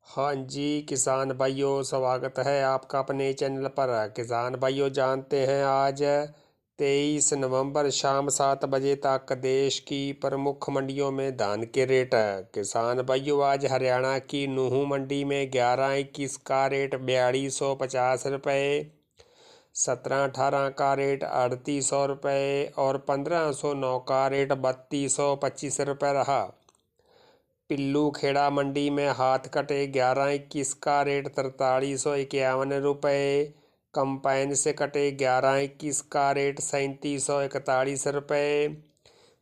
हाँ जी किसान भाइयों, स्वागत है आपका अपने चैनल पर। किसान भाइयों, जानते हैं आज 23 नवंबर शाम 7 बजे तक देश की प्रमुख मंडियों में धान के रेट है। किसान भाइयों, आज हरियाणा की नूहू मंडी में 11-21 का रेट 4250 रुपये, 17-18 का रेट 3800 रुपये और 1509 का रेट 3225 रुपये रहा। पिल्लू खेड़ा मंडी में हाथ कटे 11-21 का रेट 4351 रुपये, कंपाइन से कटे 11-21 का रेट 3741 रुपये,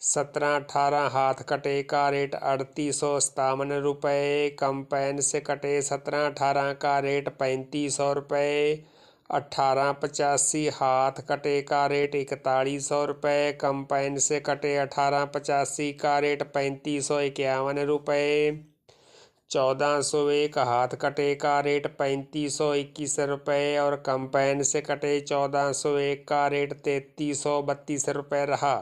17-18 हाथ कटे का रेट 3857 रुपये, कंपाइन से कटे 17-18 का रेट 3500 रुपये, 1885 हाथ कटे का रेट 4100 रुपये, कंपाइन से कटे 1885 का रेट 3551 रुपये, 1401 हाथ कटे का रेट 3521 रुपये और कंपाइन से कटे 1401 का रेट 3332 रुपये रहा।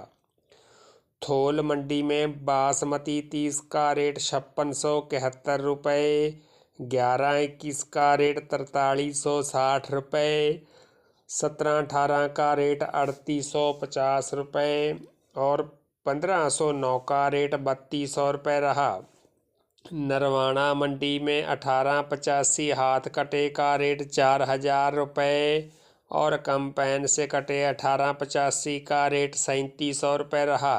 थोल मंडी में बासमती 30 का रेट 5671 रुपये, 11-21 का रेट 4360 रुपये, 17-18 का रेट 3850 रुपये और 1509 का रेट 3200 रुपये रहा। नरवाना मंडी में 1885 हाथ कटे का रेट 4000 रुपये और कंपाइन से कटे 1885 का रेट 3700 रुपये रहा।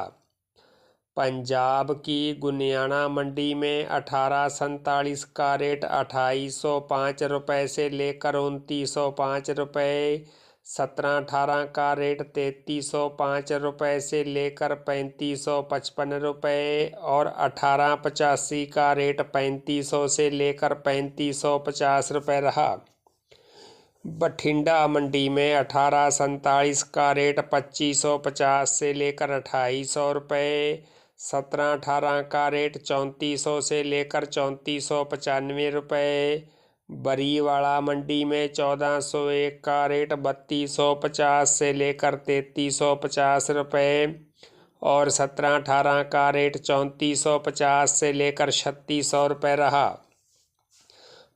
पंजाब की गुनियाना मंडी में 1847 का रेट 2805 रुपये से लेकर 2905 रुपये, 17-18 का रेट 3305 रुपये से लेकर 3555 रुपये और 1885 का रेट 3500 से लेकर 3550 रुपये रहा। बठिंडा मंडी में 1847 का रेट 2550 से लेकर 2800 रुपये, 17-18 का रेट 3400 से लेकर 3495 रुपये। बरीवाड़ा मंडी में 1401 का रेट 3250 से लेकर 3350 रुपये और 17-18 का रेट 3450 से लेकर 3600 रुपये रहा।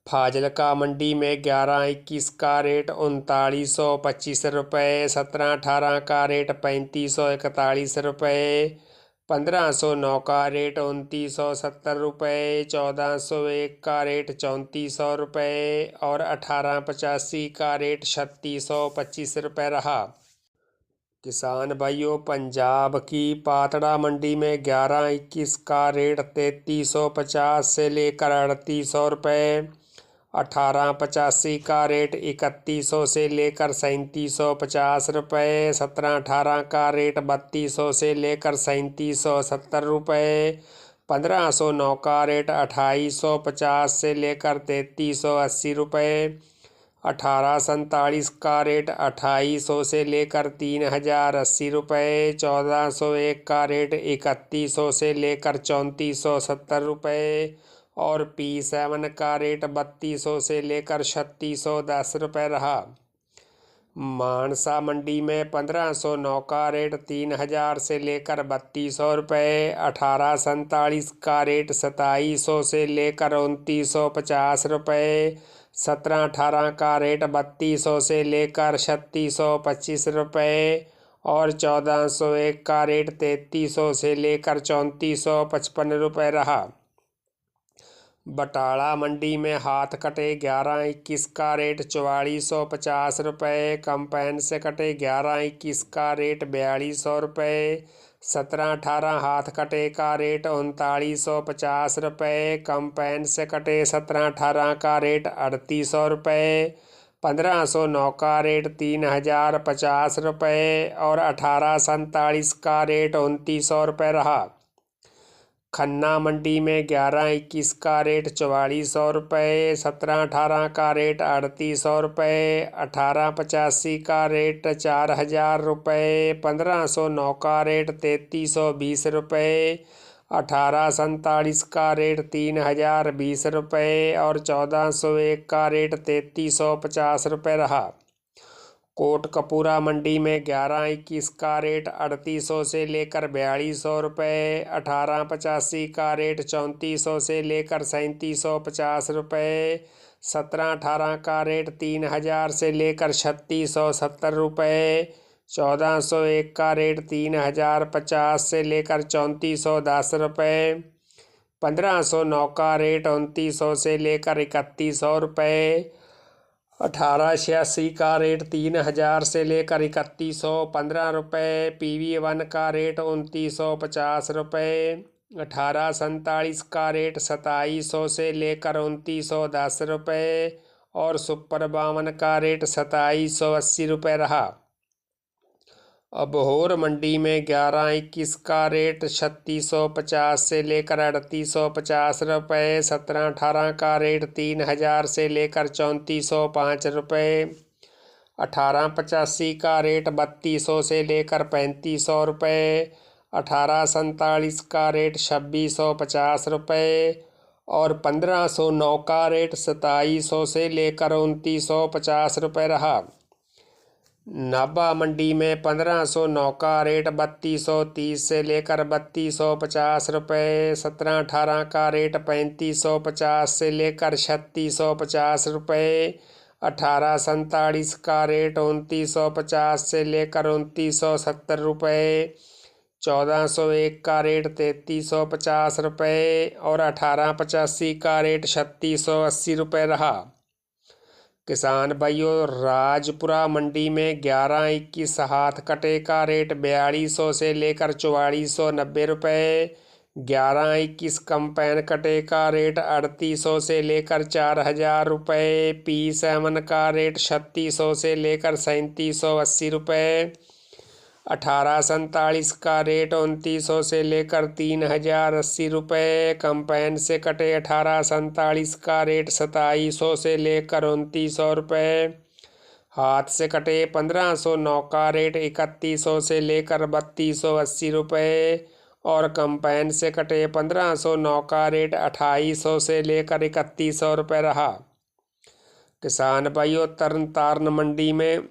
फाजिल्का मंडी में 11-21 का रेट 3925 रुपये, 17-18 का रेट 3541 रुपये, 1509 का रेट 2970 रुपये, 1401 का रेट 3400 रुपये और 1885 का रेट 3625 रुपये रहा। किसान भाइयों, पंजाब की पातड़ा मंडी में 11-21 का रेट 3350 से लेकर 3800 रुपये, 1885 का रेट 3100 से लेकर 3750 रुपये, 17-18 का रेट 3200 से लेकर 3770 रुपये, 1509 का रेट 2850 से लेकर 3380 रुपये, 1847 का रेट 2800 से लेकर 3080 रुपये, 1401 का रेट 3100 से लेकर 3470 रुपये और P7 का रेट 3200 से लेकर 3610 रुपये रहा। मानसा मंडी में 1509 का रेट 3000 से लेकर 3200 रुपये, 1847 का रेट 2700 से लेकर 2950 रुपये, 17-18 का रेट 3200 से लेकर 3625 रुपये और 1401 का रेट 3300 से लेकर 3455 रुपये रहा। बटाला मंडी में हाथ कटे 11-21 का रेट 4450 रुपये, कंपाइन से कटे 11-21 का रेट 4200 रुपये, 17-18 हाथ कटे का रेट 3950 रुपये, कंपाइन से कटे 17-18 का रेट 3800 रुपये, 1509 का रेट 3050 रुपये और 1847 का रेट 2900 रुपये रहा। खन्ना मंडी में 11-21 का रेट 4400 रुपये, 17-18 का रेट 3800 रुपये, 1885 का रेट 4000 रुपये, 1509 का रेट 3320 रुपये, 1847 का रेट 3020 रुपये और 1401 का रेट 3350 रुपये रहा। कोटकपूरा मंडी में 1121 का रेट 3800 से लेकर 4200 रुपये, 1885 का रेट 3400 से लेकर 3750 रुपये, 1718 का रेट 3000 से लेकर 3670 रुपये, 1401 का रेट 3050 से लेकर 3410 रुपये, 1509 का रेट 2900 से लेकर 3100 रुपये, 1886 का रेट 3000 से लेकर 3115 रुपये, PV1 का रेट 2950 रुपये, 1847 का रेट 2700 से लेकर 2910 रुपये और सुपर 52 का रेट 2780 रुपये रहा। अबोहर मंडी में 1121 का रेट 3650 से लेकर 3850 रुपये, 1718 का रेट 3000 से लेकर 3405 रुपये, 1885 का रेट 3200 से लेकर 3500 रुपये, 1847 का रेट 2650 रुपये और 1509 का रेट 2700 से लेकर 2950 रुपये रहा। नाभा मंडी में 1509 का रेट 3230 से लेकर 3250 रुपये, 1718 का रेट 3550 से लेकर 3650 रुपये, 1847 का रेट 2950 से लेकर 2970 रुपये, 1401 का रेट 3350 रुपये और 1885 का रेट 3680 रुपये रहा। किसान भाइयों, राजपुरा मंडी में 1121 हाथ कटे का रेट 4200 से लेकर 4490 रुपये, 1121 कंपाइन कटे का रेट 3800 से लेकर 4000 रुपये, P7 का रेट 3600 से लेकर 3780 रुपये, 1847 का रेट 2900 से लेकर 3080 रुपये, कंपाइन से कटे 1847 का रेट 2700 से लेकर 2900 रुपये, हाथ से कटे 1509 का रेट 3100 से लेकर 3280 रुपये और कंपाइन से कटे 1509 का रेट 2800 से लेकर 3100 रुपये रहा। किसान भाइयों, तरन मंडी में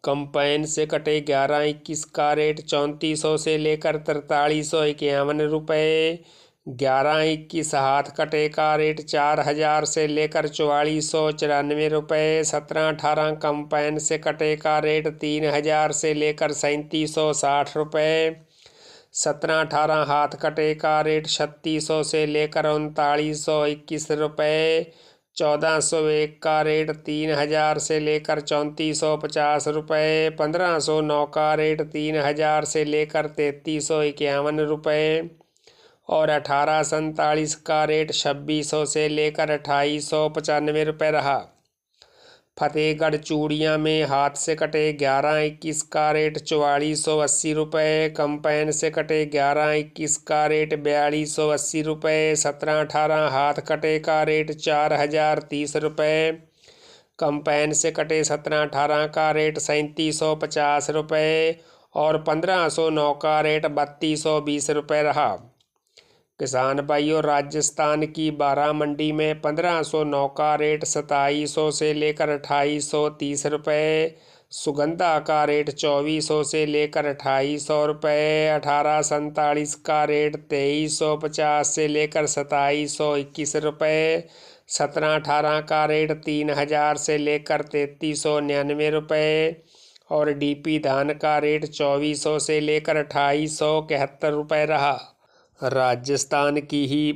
कंपाइन से कटे 1121 का रेट 3400 से लेकर 4351 रुपये, 1121 हाथ कटे का रेट 4000 से लेकर 4494 रुपये, 1718 कंपाइन से कटे का रेट 3000 से लेकर 3760 रुपये, 1718 हाथ कटे का रेट 3600 से लेकर 3921 रुपये, 1401 का रेट 3000 से लेकर 3450 रुपये, 1509 का रेट 3000 से लेकर 3351 रुपये और 1847 का रेट 2600 से लेकर 2895 रुपये रहा। फतेहगढ़ चूड़ियाँ में हाथ से कटे 1121 का रेट 4480 रुपये, कंपाइन से कटे 1121 का रेट 4280 रुपये, 1718 हाथ कटे का रेट 4030 रुपये, कंपाइन से कटे 1718 का रेट 3750 रुपये और 1509 का रेट 3220 रुपये रहा। किसान भाइयों, राजस्थान की बारह मंडी में 1509 का रेट 2700 से लेकर 2830 रुपये, सुगंधा का रेट 2400 से लेकर 2800 रुपये, 1847 का रेट 2350 से लेकर 2721 रुपये, 1718 का रेट 3000 से लेकर 3399 रुपये और DP धान का रेट 2400 से लेकर 2871 रुपये रहा। राजस्थान की ही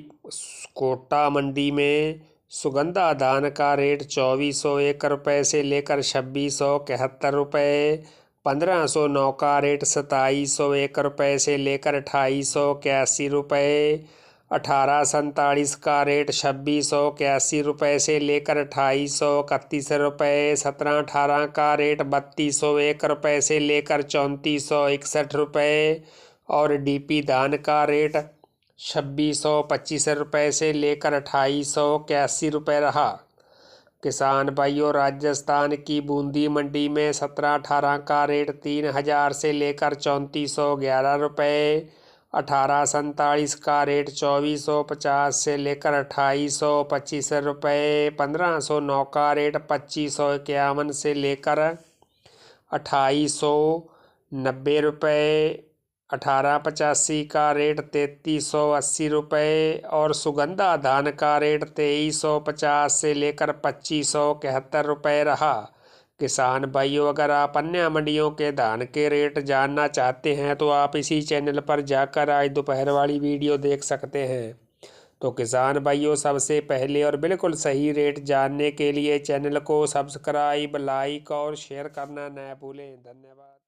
कोटा मंडी में सुगंधा धान का रेट 2401 रुपये से लेकर 2671 रुपये, 1509 का रेट 2701 रुपये से लेकर 2881 रुपये, 1847 का रेट 2681 रुपये से लेकर 2831 रुपये, 1718 का रेट 3201 रुपये से लेकर 3461 रुपये और DP धान का रेट 2625 रुपये से लेकर 2881 रुपये रहा। किसान भाइयों, राजस्थान की बूंदी मंडी में 1718 का रेट 3000 से लेकर 3411 रुपये, 1847 का रेट 2450 से लेकर 2825 रुपये, 1509 का रेट 2551 से लेकर ₹2890, 1885 का रेट ₹3380 और सुगंधा धान का रेट ₹2350 से लेकर ₹2571 रहा। किसान भाइयों, अगर आप अन्य मंडियों के धान के रेट जानना चाहते हैं तो आप इसी चैनल पर जाकर आज दोपहर वाली वीडियो देख सकते हैं। तो किसान भाइयों, सबसे पहले और बिल्कुल सही रेट जानने के लिए चैनल को सब्सक्राइब, लाइक और शेयर करना न भूलें। धन्यवाद।